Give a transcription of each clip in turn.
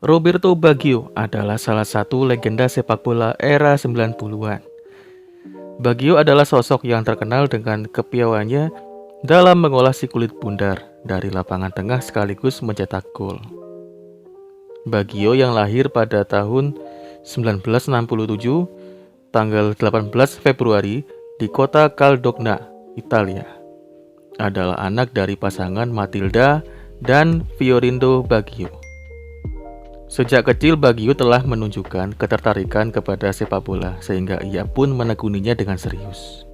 Roberto Baggio adalah salah satu legenda sepak bola era 90-an. Baggio adalah sosok yang terkenal dengan kepiawaiannya dalam mengolah si kulit bundar dari lapangan tengah sekaligus mencetak gol. Baggio yang lahir pada tahun 1967, tanggal 18 Februari di kota Caldogna, Italia, adalah anak dari pasangan Matilda dan Fiorindo Baggio. Sejak kecil Baggio telah menunjukkan ketertarikan kepada sepak bola sehingga ia pun menekuninya dengan serius.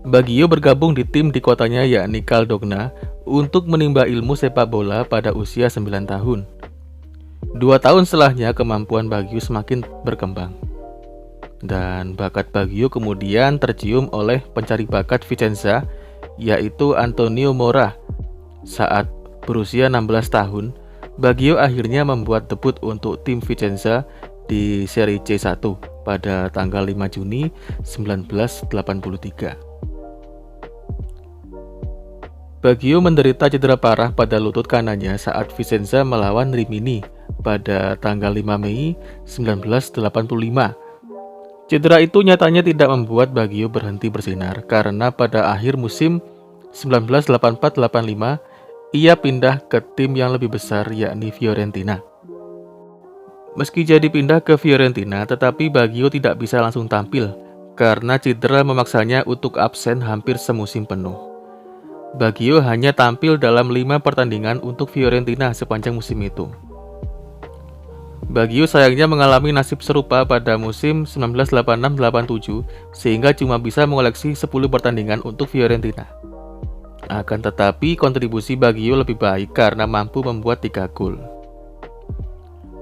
Baggio bergabung di tim di kotanya yakni Caldogna untuk menimba ilmu sepak bola pada usia 9 tahun. 2 tahun setelahnya kemampuan Baggio semakin berkembang. Dan bakat Baggio kemudian tercium oleh pencari bakat Vicenza yaitu Antonio Mora. Saat berusia 16 tahun, Baggio akhirnya membuat debut untuk tim Vicenza di Serie C1 pada tanggal 5 Juni 1983. Baggio menderita cedera parah pada lutut kanannya saat Vicenza melawan Rimini pada tanggal 5 Mei 1985. Cedera itu nyatanya tidak membuat Baggio berhenti bersinar karena pada akhir musim 1984-85 ia pindah ke tim yang lebih besar yakni Fiorentina. Meski jadi pindah ke Fiorentina, tetapi Baggio tidak bisa langsung tampil karena cedera memaksanya untuk absen hampir semusim penuh. Baggio hanya tampil dalam 5 pertandingan untuk Fiorentina sepanjang musim itu. Baggio sayangnya mengalami nasib serupa pada musim 1986-87 sehingga cuma bisa mengoleksi 10 pertandingan untuk Fiorentina. Akan tetapi kontribusi Baggio lebih baik karena mampu membuat 3 gol.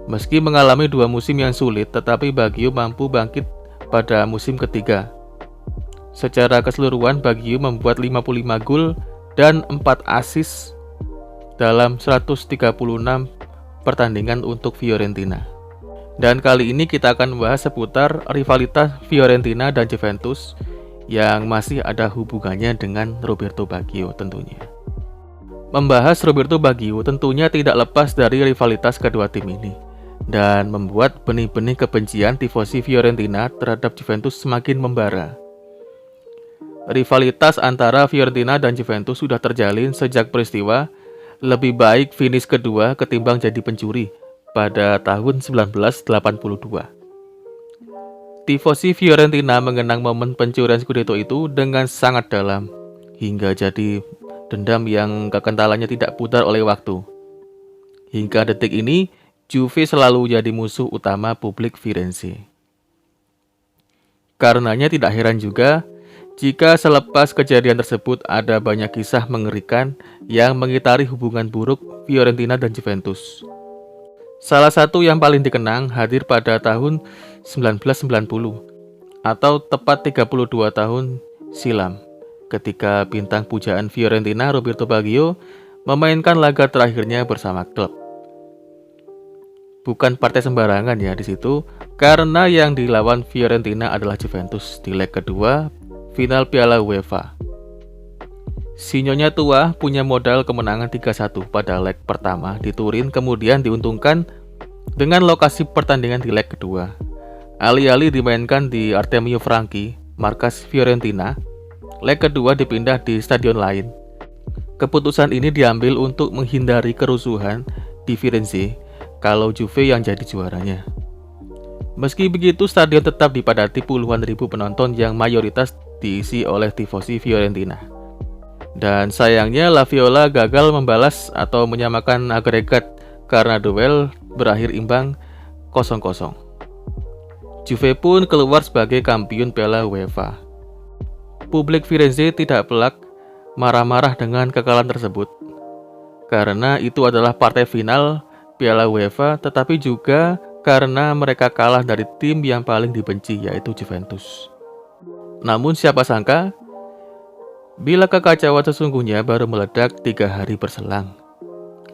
Meski mengalami 2 musim yang sulit, tetapi Baggio mampu bangkit pada musim ketiga. Secara keseluruhan Baggio membuat 55 gol dan 4 assist dalam 136 pertandingan untuk Fiorentina. Dan kali ini kita akan membahas seputar rivalitas Fiorentina dan Juventus yang masih ada hubungannya dengan Roberto Baggio tentunya. Membahas Roberto Baggio tentunya tidak lepas dari rivalitas kedua tim ini dan membuat benih-benih kebencian tifosi Fiorentina terhadap Juventus semakin membara. Rivalitas antara Fiorentina dan Juventus sudah terjalin sejak peristiwa lebih baik finish kedua ketimbang jadi pencuri pada tahun 1982. Tifosi Fiorentina mengenang momen pencurian Scudetto itu dengan sangat dalam, hingga jadi dendam yang kekentalannya tidak pudar oleh waktu. Hingga detik ini, Juve selalu jadi musuh utama publik Firenze. Karenanya tidak heran juga, jika selepas kejadian tersebut ada banyak kisah mengerikan yang mengitari hubungan buruk Fiorentina dan Juventus. Salah satu yang paling dikenang hadir pada tahun 1990 atau tepat 32 tahun silam ketika bintang pujaan Fiorentina Roberto Baggio memainkan laga terakhirnya bersama klub. Bukan partai sembarangan ya di situ karena yang dilawan Fiorentina adalah Juventus di leg kedua final Piala UEFA. Si Nyonya tua punya modal kemenangan 3-1 pada leg pertama di Turin kemudian diuntungkan dengan lokasi pertandingan di leg kedua. Alih-alih dimainkan di Artemio Franchi, markas Fiorentina, leg kedua dipindah di stadion lain. Keputusan ini diambil untuk menghindari kerusuhan di Firenze kalau Juve yang jadi juaranya. Meski begitu, stadion tetap dipadati puluhan ribu penonton yang mayoritas diisi oleh tifosi Fiorentina. Dan sayangnya La Viola gagal membalas atau menyamakan agregat karena duel berakhir imbang 0-0. Juve pun keluar sebagai kampiun Piala UEFA. Publik Firenze tidak pelak marah-marah dengan kekalahan tersebut karena itu adalah partai final Piala UEFA, tetapi juga karena mereka kalah dari tim yang paling dibenci yaitu Juventus. Namun siapa sangka bila kekacauan sesungguhnya baru meledak 3 hari berselang.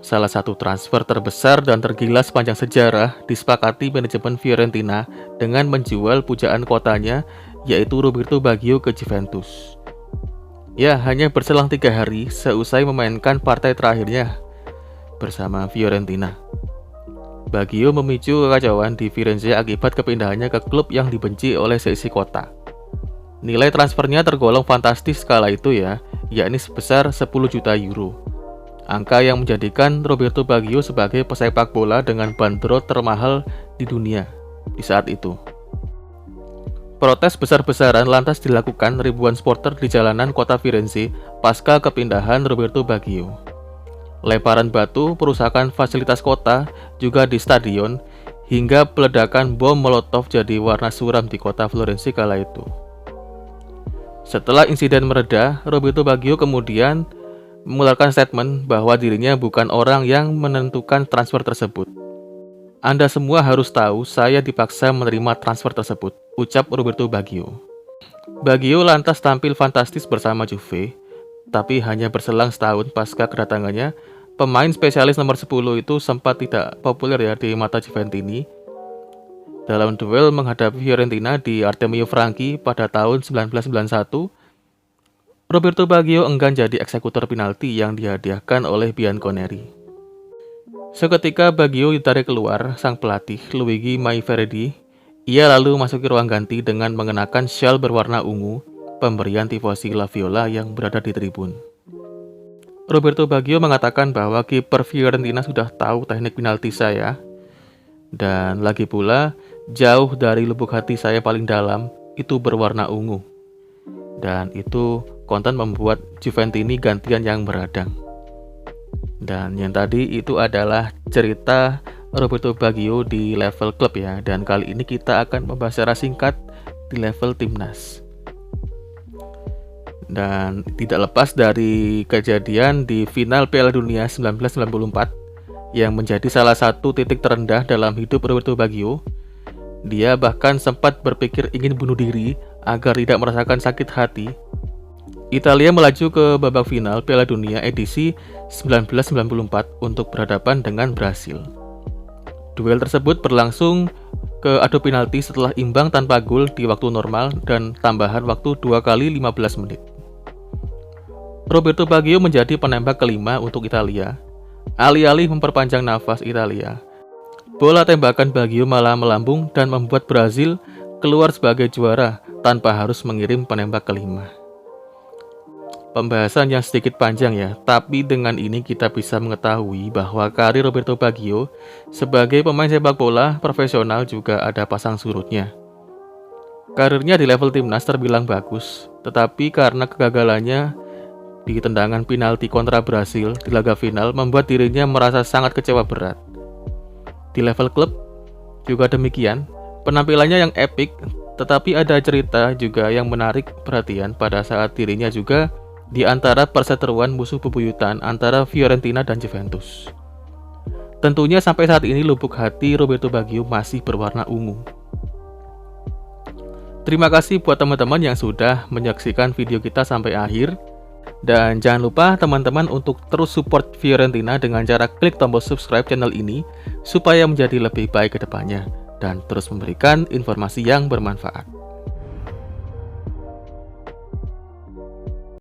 Salah satu transfer terbesar dan tergila sepanjang sejarah disepakati manajemen Fiorentina dengan menjual pujaan kotanya yaitu Roberto Baggio ke Juventus. Ya, hanya berselang 3 hari seusai memainkan partai terakhirnya bersama Fiorentina. Baggio memicu kekacauan di Firenze akibat kepindahannya ke klub yang dibenci oleh seisi kota. Nilai transfernya tergolong fantastis kala itu ya, yakni sebesar 10 juta euro. Angka yang menjadikan Roberto Baggio sebagai pesepak bola dengan bandrol termahal di dunia di saat itu. Protes besar-besaran lantas dilakukan ribuan supporter di jalanan kota Firenze pasca kepindahan Roberto Baggio. Lemparan batu, perusakan fasilitas kota, juga di stadion, hingga peledakan bom Molotov jadi warna suram di kota Florence kala itu. Setelah insiden mereda, Roberto Baggio kemudian mengeluarkan statement bahwa dirinya bukan orang yang menentukan transfer tersebut. Anda semua harus tahu saya dipaksa menerima transfer tersebut, ucap Roberto Baggio. Baggio lantas tampil fantastis bersama Juve, tapi hanya berselang setahun pasca kedatangannya, pemain spesialis nomor 10 itu sempat tidak populer ya di mata Juventini. Dalam duel menghadapi Fiorentina di Artemio Franchi pada tahun 1991, Roberto Baggio enggan jadi eksekutor penalti yang dihadiahkan oleh Bianconeri. Seketika Baggio ditarik keluar sang pelatih Luigi Maiferedi. Ia lalu masuki ruang ganti dengan mengenakan syal berwarna ungu, pemberian tifosi La Viola yang berada di tribun. Roberto Baggio mengatakan bahwa kiper Fiorentina sudah tahu teknik penalti saya, dan lagi pula jauh dari lubuk hati saya paling dalam itu berwarna ungu, dan itu konten membuat Juventini gantian yang beradang. Dan yang tadi itu adalah cerita Roberto Baggio di level klub ya, dan kali ini kita akan membahas secara singkat di level timnas. Dan tidak lepas dari kejadian di final Piala Dunia 1994 yang menjadi salah satu titik terendah dalam hidup Roberto Baggio. Dia bahkan sempat berpikir ingin bunuh diri agar tidak merasakan sakit hati. Italia melaju ke babak final Piala Dunia edisi 1994 untuk berhadapan dengan Brasil. Duel tersebut berlangsung ke adu penalti setelah imbang tanpa gol di waktu normal dan tambahan waktu 2 kali 15 menit. Roberto Baggio menjadi penembak kelima untuk Italia. Alih-alih memperpanjang nafas Italia, bola tembakan Baggio malah melambung dan membuat Brasil keluar sebagai juara tanpa harus mengirim penembak kelima. Pembahasan yang sedikit panjang ya, tapi dengan ini kita bisa mengetahui bahwa karir Roberto Baggio sebagai pemain sepak bola profesional juga ada pasang surutnya. Karirnya di level timnas terbilang bagus, tetapi karena kegagalannya di tendangan penalti kontra Brasil di laga final membuat dirinya merasa sangat kecewa berat. Di level klub juga demikian, penampilannya yang epik, tetapi ada cerita juga yang menarik perhatian pada saat dirinya juga di antara perseteruan musuh bebuyutan antara Fiorentina dan Juventus. Tentunya sampai saat ini lubuk hati Roberto Baggio masih berwarna ungu. Terima kasih buat teman-teman yang sudah menyaksikan video kita sampai akhir. Dan jangan lupa teman-teman untuk terus support Fiorentina dengan cara klik tombol subscribe channel ini supaya menjadi lebih baik ke depannya dan terus memberikan informasi yang bermanfaat.